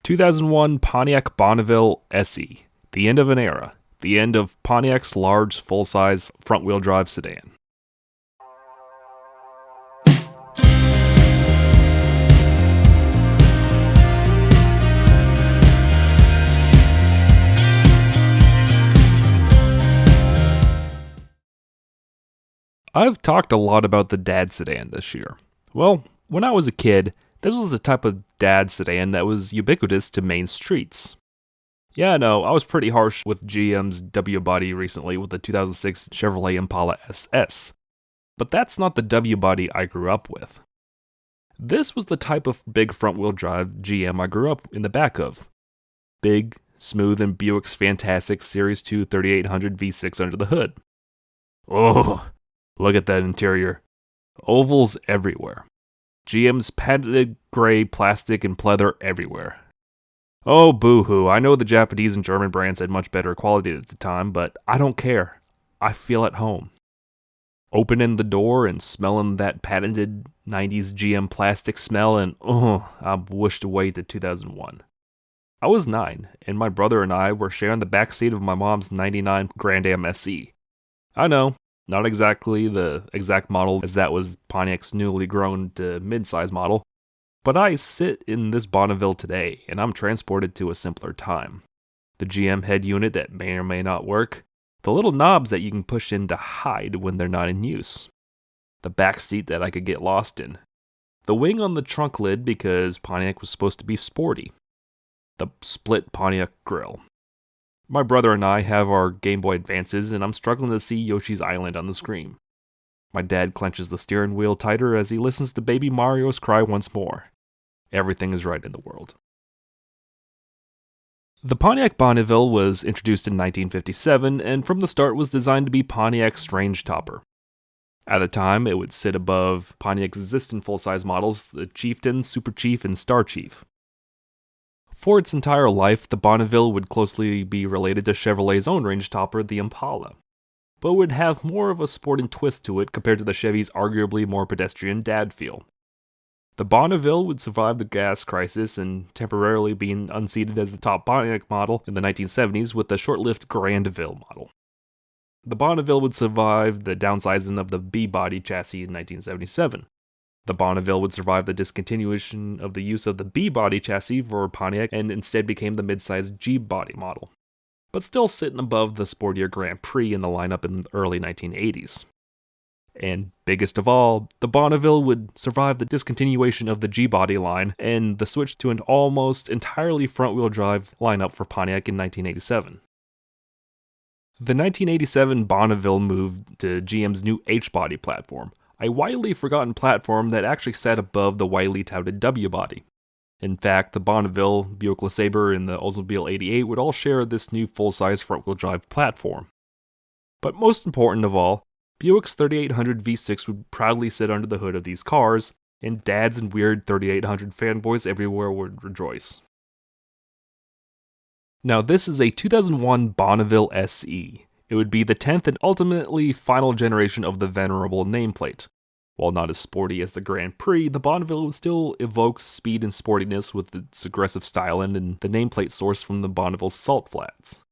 2001 Pontiac Bonneville SE. The end of an era. The end of Pontiac's large, full-size, front-wheel drive sedan. I've talked a lot about the dad sedan this year. Well, when I was a kid, this was the type of dad sedan that was ubiquitous to main streets. Yeah, I know, I was pretty harsh with GM's W-body recently with the 2006 Chevrolet Impala SS. But that's not the W-body I grew up with. This was the type of big front-wheel drive GM I grew up in the back of. Big, smooth, and Buick's fantastic Series 2 3800 V6 under the hood. Oh, look at that interior. Ovals everywhere. GM's patented gray plastic and pleather everywhere. Oh, boo-hoo, I know the Japanese and German brands had much better quality at the time, but I don't care. I feel at home. Opening the door and smelling that patented 90s GM plastic smell and I wished away to 2001. I was 9, and my brother and I were sharing the backseat of my mom's 99 Grand Am SE. I know, not exactly the exact model as that was Pontiac's newly grown to mid-size model, but I sit in this Bonneville today, and I'm transported to a simpler time. The GM head unit that may or may not work, the little knobs that you can push in to hide when they're not in use, the back seat that I could get lost in, the wing on the trunk lid because Pontiac was supposed to be sporty, the split Pontiac grille. My brother and I have our Game Boy Advances, and I'm struggling to see Yoshi's Island on the screen. My dad clenches the steering wheel tighter as he listens to Baby Mario's cry once more. Everything is right in the world. The Pontiac Bonneville was introduced in 1957 and from the start was designed to be Pontiac's strange topper. At the time, it would sit above Pontiac's existing full-size models, the Chieftain, Super Chief, and Star Chief. For its entire life, the Bonneville would closely be related to Chevrolet's own range topper, the Impala, but would have more of a sporting twist to it compared to the Chevy's arguably more pedestrian dad feel. The Bonneville would survive the gas crisis and temporarily being unseated as the top Pontiac model in the 1970s with the short-lived Grandville model. The Bonneville would survive the downsizing of the B-body chassis in 1977. The Bonneville would survive the discontinuation of the use of the B-body chassis for Pontiac and instead became the mid-size G-body model, but still sitting above the sportier Grand Prix in the lineup in the early 1980s. And biggest of all, the Bonneville would survive the discontinuation of the G-body line and the switch to an almost entirely front-wheel drive lineup for Pontiac in 1987. The 1987 Bonneville moved to GM's new H-body platform, a widely forgotten platform that actually sat above the widely touted W-body. In fact, the Bonneville, Buick LeSabre, and the Oldsmobile 88 would all share this new full-size front-wheel drive platform. But most important of all, Buick's 3800 V6 would proudly sit under the hood of these cars, and dads and weird 3800 fanboys everywhere would rejoice. Now this is a 2001 Bonneville SE. It would be the 10th and ultimately final generation of the venerable nameplate. While not as sporty as the Grand Prix, the Bonneville would still evoke speed and sportiness with its aggressive styling and the nameplate sourced from the Bonneville salt flats.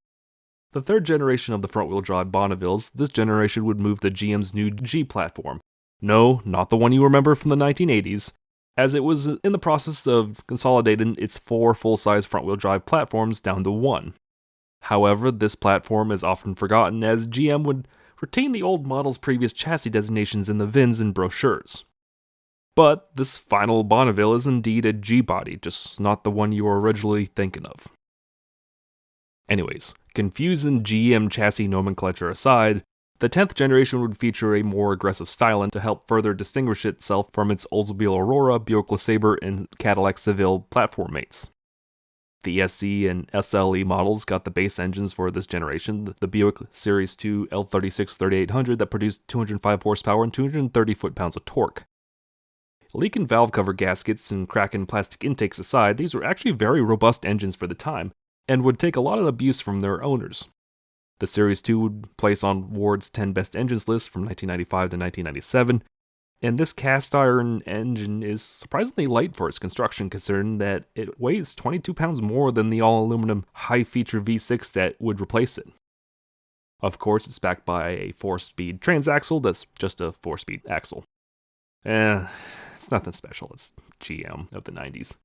The third generation of the front-wheel drive Bonnevilles, this generation would move to GM's new G platform. No, not the one you remember from the 1980s, as it was in the process of consolidating its 4 full-size front-wheel drive platforms down to 1. However, this platform is often forgotten as GM would retain the old model's previous chassis designations in the VINs and brochures. But this final Bonneville is indeed a G-body, just not the one you were originally thinking of. Anyways, confusing GM chassis nomenclature aside, the 10th generation would feature a more aggressive styling to help further distinguish itself from its Oldsmobile Aurora, Buick LeSabre, and Cadillac Seville platform mates. The SE and SLE models got the base engines for this generation, the Buick Series 2 L36 3800 that produced 205 horsepower and 230 foot-pounds of torque. Leaking valve cover gaskets and cracking plastic intakes aside, these were actually very robust engines for the time, and would take a lot of abuse from their owners. The Series 2 would place on Ward's 10 Best Engines list from 1995 to 1997, And this cast iron engine is surprisingly light for its construction, considering that it weighs 22 pounds more than the all-aluminum high-feature V6 that would replace it. Of course, it's backed by a 4-speed transaxle that's just a 4-speed axle. It's nothing special, it's GM of the 90s.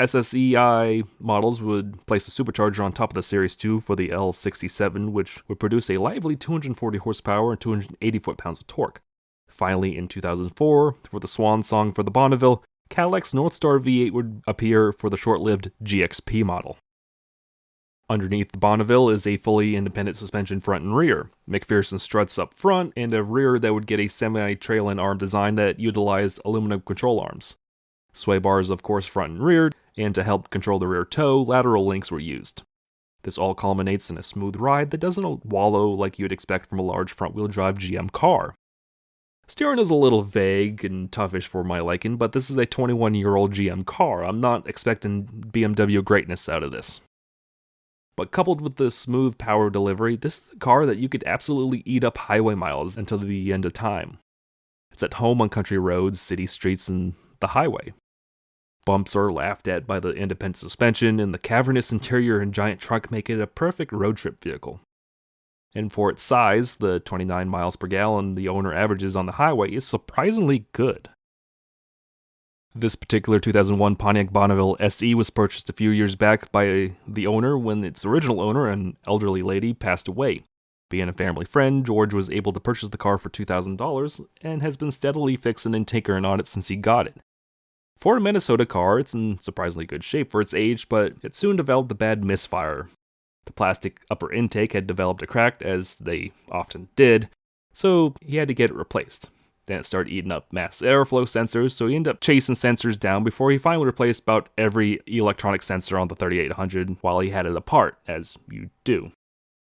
SSEI models would place a supercharger on top of the Series 2 for the L67, which would produce a lively 240 horsepower and 280 foot-pounds of torque. Finally, in 2004, for the swan song for the Bonneville, Cadillac's Northstar V8 would appear for the short-lived GXP model. Underneath the Bonneville is a fully independent suspension front and rear, McPherson struts up front, and a rear that would get a semi-trailing arm design that utilized aluminum control arms. Sway bars, of course, front and rear, and to help control the rear toe, lateral links were used. This all culminates in a smooth ride that doesn't wallow like you'd expect from a large front-wheel drive GM car. Steering is a little vague and toughish for my liking, but this is a 21-year-old GM car. I'm not expecting BMW greatness out of this. But coupled with the smooth power delivery, this is a car that you could absolutely eat up highway miles until the end of time. It's at home on country roads, city streets, and the highway. Bumps are laughed at by the independent suspension, and the cavernous interior and giant trunk make it a perfect road trip vehicle. And for its size, the 29 miles per gallon the owner averages on the highway is surprisingly good. This particular 2001 Pontiac Bonneville SE was purchased a few years back by the owner when its original owner, an elderly lady, passed away. Being a family friend, George was able to purchase the car for $2,000 and has been steadily fixing and tinkering on it since he got it. For a Minnesota car, it's in surprisingly good shape for its age, but it soon developed a bad misfire. The plastic upper intake had developed a crack, as they often did, so he had to get it replaced. Then it started eating up mass airflow sensors, so he ended up chasing sensors down before he finally replaced about every electronic sensor on the 3800 while he had it apart, as you do.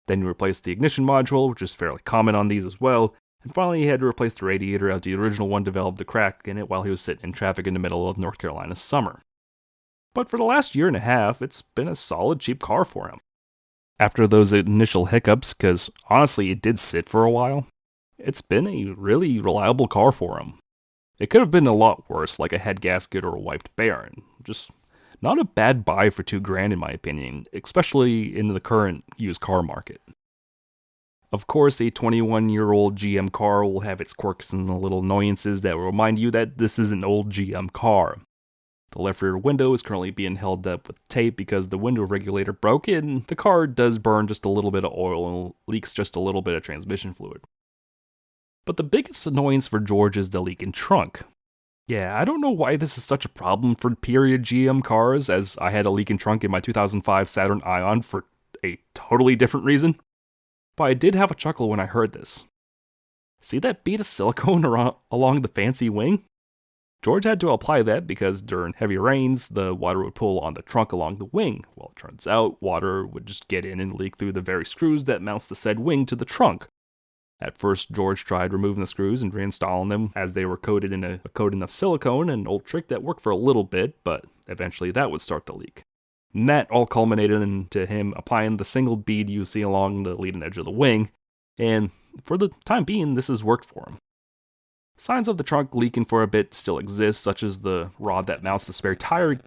Then he replaced the ignition module, which is fairly common on these as well, and finally he had to replace the radiator after the original one developed a crack in it while he was sitting in traffic in the middle of North Carolina's summer. But for the last year and a half, it's been a solid cheap car for him. After those initial hiccups, because honestly it did sit for a while, it's been a really reliable car for him. It could have been a lot worse, like a head gasket or a wiped bearing. Just not a bad buy for $2,000 in my opinion, especially in the current used car market. Of course, a 21-year-old GM car will have its quirks and little annoyances that will remind you that this is an old GM car. The left rear window is currently being held up with tape because the window regulator broke and the car does burn just a little bit of oil and leaks just a little bit of transmission fluid. But the biggest annoyance for George is the leaking trunk. Yeah, I don't know why this is such a problem for period GM cars, as I had a leaking trunk in my 2005 Saturn Ion for a totally different reason. But I did have a chuckle when I heard this. See that bead of silicone along the fancy wing? George had to apply that because during heavy rains, the water would pull on the trunk along the wing. Well, it turns out water would just get in and leak through the very screws that mounts the said wing to the trunk. At first, George tried removing the screws and reinstalling them as they were coated in a coating of silicone, an old trick that worked for a little bit, but eventually that would start to leak. And that all culminated into him applying the single bead you see along the leading edge of the wing, and for the time being, this has worked for him. Signs of the trunk leaking for a bit still exist, such as the rod that mounts the spare tire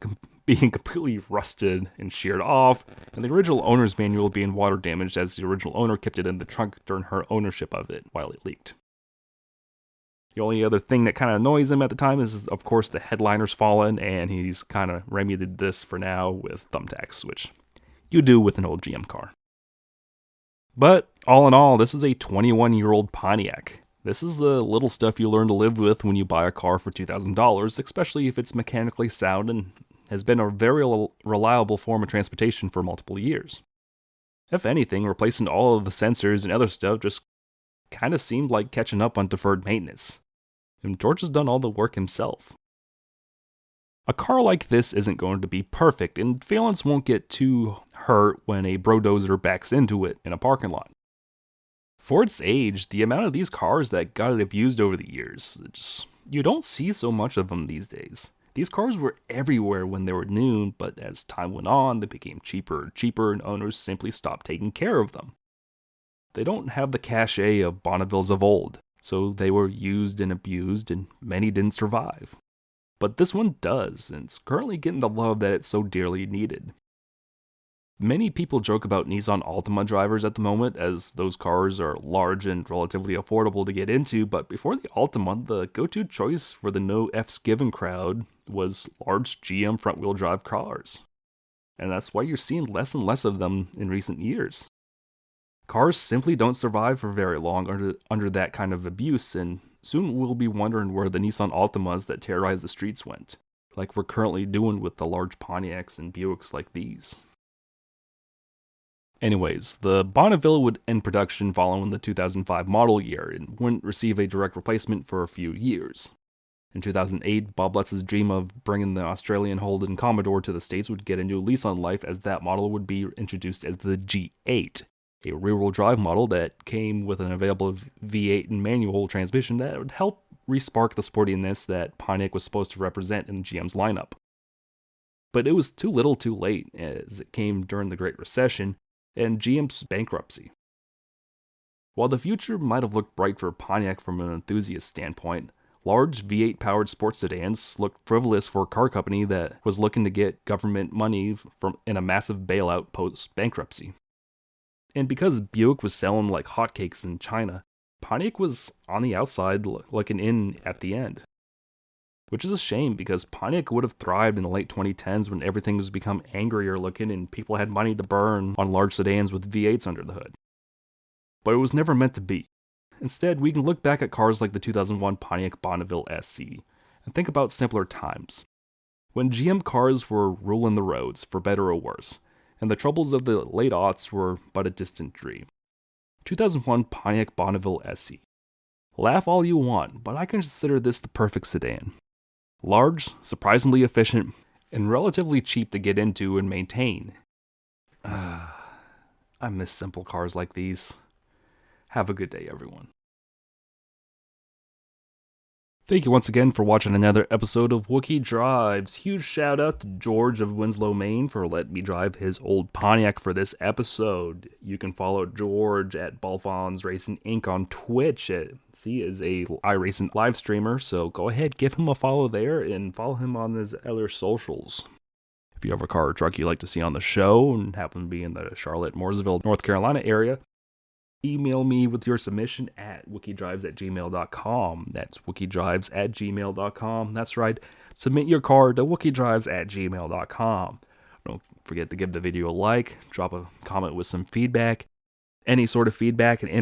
being completely rusted and sheared off, and the original owner's manual being water damaged as the original owner kept it in the trunk during her ownership of it while it leaked. The only other thing that kind of annoys him at the time is, of course, the headliner's fallen, and he's kind of remedied this for now with thumbtacks, which you do with an old GM car. But all in all, this is a 21-year-old Pontiac. This is the little stuff you learn to live with when you buy a car for $2,000, especially if it's mechanically sound and has been a very reliable form of transportation for multiple years. If anything, replacing all of the sensors and other stuff just kind of seemed like catching up on deferred maintenance. And George has done all the work himself. A car like this isn't going to be perfect, and feelings won't get too hurt when a brodozer backs into it in a parking lot. For its age, the amount of these cars that got abused over the years, you don't see so much of them these days. These cars were everywhere when they were new, but as time went on, they became cheaper and cheaper, and owners simply stopped taking care of them. They don't have the cachet of Bonnevilles of old, so they were used and abused, and many didn't survive. But this one does, and it's currently getting the love that it so dearly needed. Many people joke about Nissan Altima drivers at the moment, as those cars are large and relatively affordable to get into, but before the Altima, the go-to choice for the no F's given crowd was large GM front-wheel drive cars. And that's why you're seeing less and less of them in recent years. Cars simply don't survive for very long under that kind of abuse, and soon we'll be wondering where the Nissan Altimas that terrorize the streets went, like we're currently doing with the large Pontiacs and Buicks like these. Anyways, the Bonneville would end production following the 2005 model year and wouldn't receive a direct replacement for a few years. In 2008, Bob Lutz's dream of bringing the Australian Holden Commodore to the States would get a new lease on life, as that model would be introduced as the G8, a rear-wheel drive model that came with an available V8 and manual transmission that would help re-spark the sportiness that Pontiac was supposed to represent in GM's lineup. But it was too little too late, as it came during the Great Recession and GM's bankruptcy. While the future might have looked bright for Pontiac from an enthusiast standpoint, large V8-powered sports sedans looked frivolous for a car company that was looking to get government money in a massive bailout post-bankruptcy. And because Buick was selling like hotcakes in China, Pontiac was on the outside looking in at the end. Which is a shame, because Pontiac would have thrived in the late 2010s when everything was become angrier looking and people had money to burn on large sedans with V8s under the hood. But it was never meant to be. Instead, we can look back at cars like the 2001 Pontiac Bonneville SC and think about simpler times, when GM cars were ruling the roads, for better or worse, and the troubles of the late aughts were but a distant dream. 2001 Pontiac Bonneville SC. Laugh all you want, but I consider this the perfect sedan. Large, surprisingly efficient, and relatively cheap to get into and maintain. I miss simple cars like these. Have a good day, everyone. Thank you once again for watching another episode of Wookie Drives. Huge shout out to George of Winslow, Maine for letting me drive his old Pontiac for this episode. You can follow George at Balfons Racing Inc. on Twitch. He is a iRacing live streamer, so go ahead, give him a follow there and follow him on his other socials. If you have a car or truck you'd like to see on the show and happen to be in the Charlotte, Mooresville, North Carolina area, email me with your submission at wookiedrives@gmail.com. That's wookiedrives@gmail.com. That's right. Submit your car to wookiedrives@gmail.com. Don't forget to give the video a like, drop a comment with some feedback. Any sort of feedback and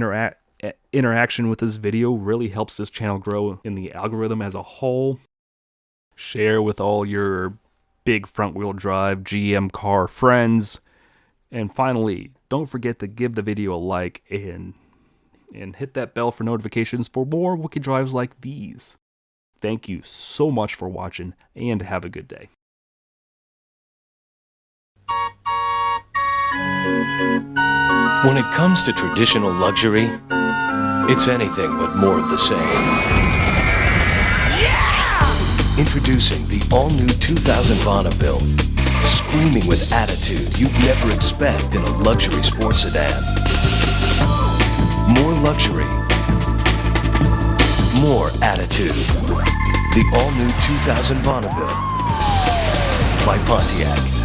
interaction with this video really helps this channel grow in the algorithm as a whole. Share with all your big front-wheel drive GM car friends. And finally, don't forget to give the video a like and hit that bell for notifications for more Wookie Drives like these. Thank you so much for watching, and have a good day. When it comes to traditional luxury, it's anything but more of the same. Yeah! Introducing the all-new 2000 Bonneville. Screaming with attitude you'd never expect in a luxury sports sedan. More luxury. More attitude. The all-new 2000 Bonneville by Pontiac.